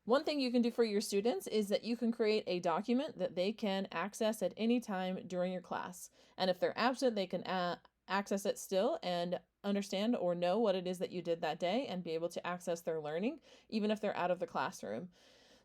One thing you can do for your students is that you can create a document that they can access at any time during your class. And if they're absent, they can access it still and understand or know what it is that you did that day and be able to access their learning, even if they're out of the classroom.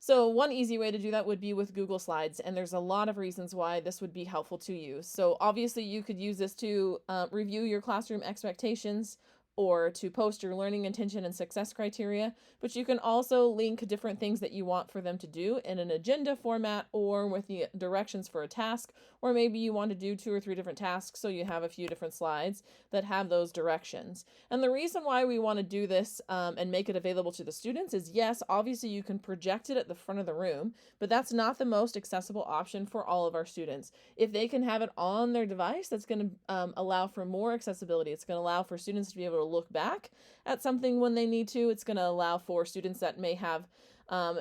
So one easy way to do that would be with Google Slides, and there's a lot of reasons why this would be helpful to you. So obviously you could use this to review your classroom expectations or to post your learning intention and success criteria, but you can also link different things that you want for them to do in an agenda format or with the directions for a task, or maybe you want to do 2 or 3 different tasks, so you have a few different slides that have those directions. And the reason why we want to do this and make it available to the students is, yes, obviously you can project it at the front of the room, but that's not the most accessible option for all of our students. If they can have it on their device, that's going to allow for more accessibility. It's going to allow for students to be able to look back at something when they need to. It's going to allow for students that may have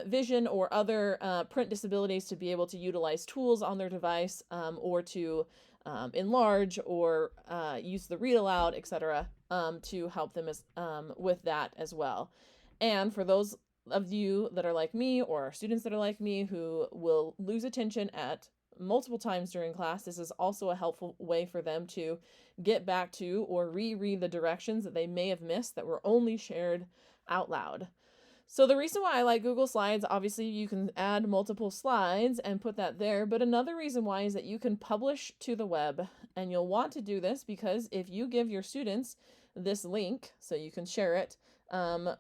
vision or other print disabilities to be able to utilize tools on their device or to enlarge or use the read aloud, etc., to help them with that as well. And for those of you that are like me or students that are like me who will lose attention at multiple times during class, this is also a helpful way for them to get back to or reread the directions that they may have missed that were only shared out loud. So the reason why I like Google Slides, obviously you can add multiple slides and put that there, but another reason why is that you can publish to the web, and you'll want to do this because if you give your students this link, so you can share it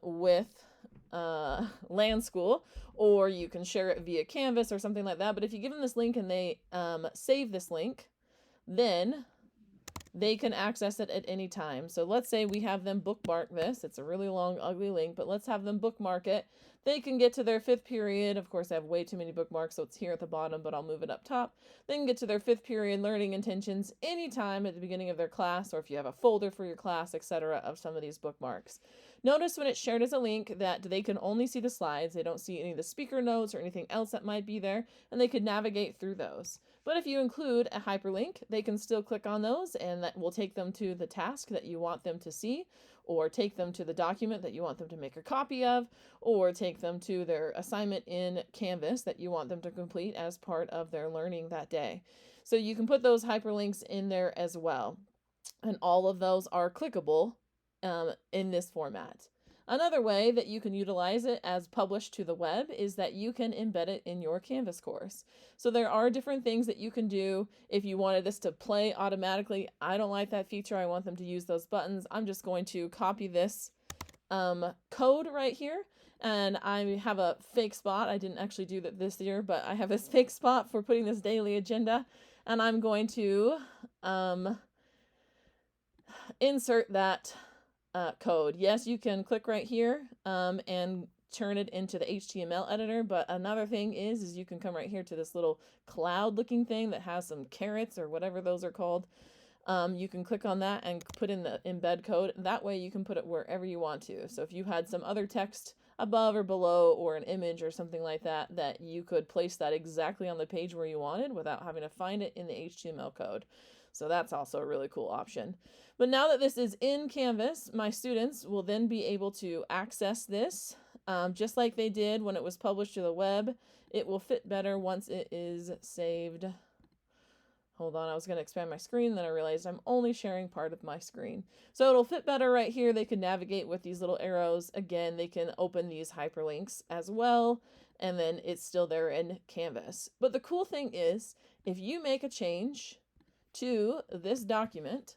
with Land School, or you can share it via Canvas or something like that. But if you give them this link and they save this link, then they can access it at any time. So let's say we have them bookmark this. It's a really long, ugly link, but let's have them bookmark it. They can get to their 5th period. Of course, I have way too many bookmarks, so it's here at the bottom, but I'll move it up top. They can get to their 5th period learning intentions anytime at the beginning of their class, or if you have a folder for your class, etc., of some of these bookmarks. Notice when it's shared as a link that they can only see the slides. They don't see any of the speaker notes or anything else that might be there, and they could navigate through those. But if you include a hyperlink, they can still click on those, and that will take them to the task that you want them to see, or take them to the document that you want them to make a copy of, or take them to their assignment in Canvas that you want them to complete as part of their learning that day. So you can put those hyperlinks in there as well. And all of those are clickable in this format. Another way that you can utilize it as published to the web is that you can embed it in your Canvas course. So there are different things that you can do if you wanted this to play automatically. I don't like that feature. I want them to use those buttons. I'm just going to copy this code right here, and I have a fake spot. I didn't actually do that this year, but I have this fake spot for putting this daily agenda, and I'm going to insert that code. Yes, you can click right here and turn it into the HTML editor, but another thing is you can come right here to this little cloud looking thing that has some carrots or whatever those are called. You can click on that and put in the embed code. That way you can put it wherever you want to. So if you had some other text above or below or an image or something like that, that you could place that exactly on the page where you wanted without having to find it in the HTML code. So that's also a really cool option. But now that this is in Canvas, my students will then be able to access this just like they did when it was published to the web. It will fit better once it is saved. Hold on, I was going to expand my screen, then I realized I'm only sharing part of my screen. So it'll fit better right here. They can navigate with these little arrows. Again, they can open these hyperlinks as well, and then it's still there in Canvas. But the cool thing is, if you make a change to this document,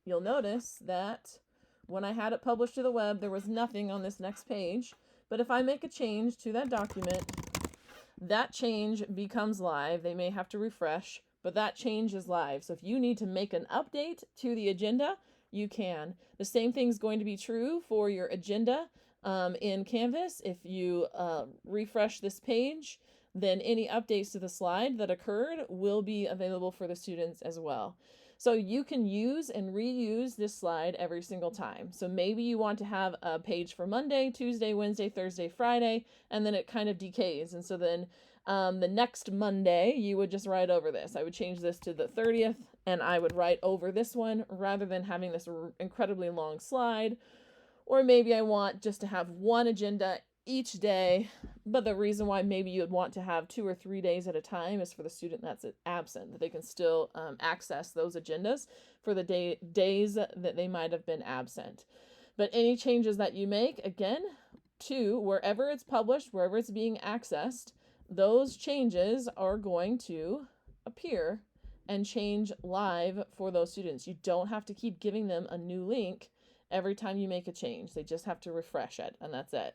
you'll notice that when I had it published to the web, there was nothing on this next page. But if I make a change to that document, that change becomes live. They may have to refresh, but that change is live. So if you need to make an update to the agenda, you can. The same thing is going to be true for your agenda in Canvas. If you refresh this page, then any updates to the slide that occurred will be available for the students as well. So you can use and reuse this slide every single time. So maybe you want to have a page for Monday, Tuesday, Wednesday, Thursday, Friday, and then it kind of decays. And so then the next Monday, you would just write over this. I would change this to the 30th, and I would write over this one rather than having this incredibly long slide. Or maybe I want just to have one agenda each day, But the reason why maybe you'd want to have 2 or 3 days at a time is for the student that's absent, that they can still access those agendas for the days that they might have been absent. But any changes that you make, again, to wherever it's published, wherever it's being accessed, those changes are going to appear and change live for those students. You don't have to keep giving them a new link every time you make a change. They just have to refresh it, and that's it.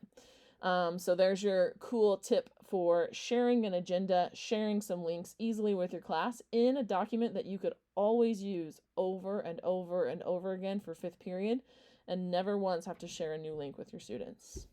So there's your cool tip for sharing an agenda, sharing some links easily with your class in a document that you could always use over and over and over again for 5th period, and never once have to share a new link with your students.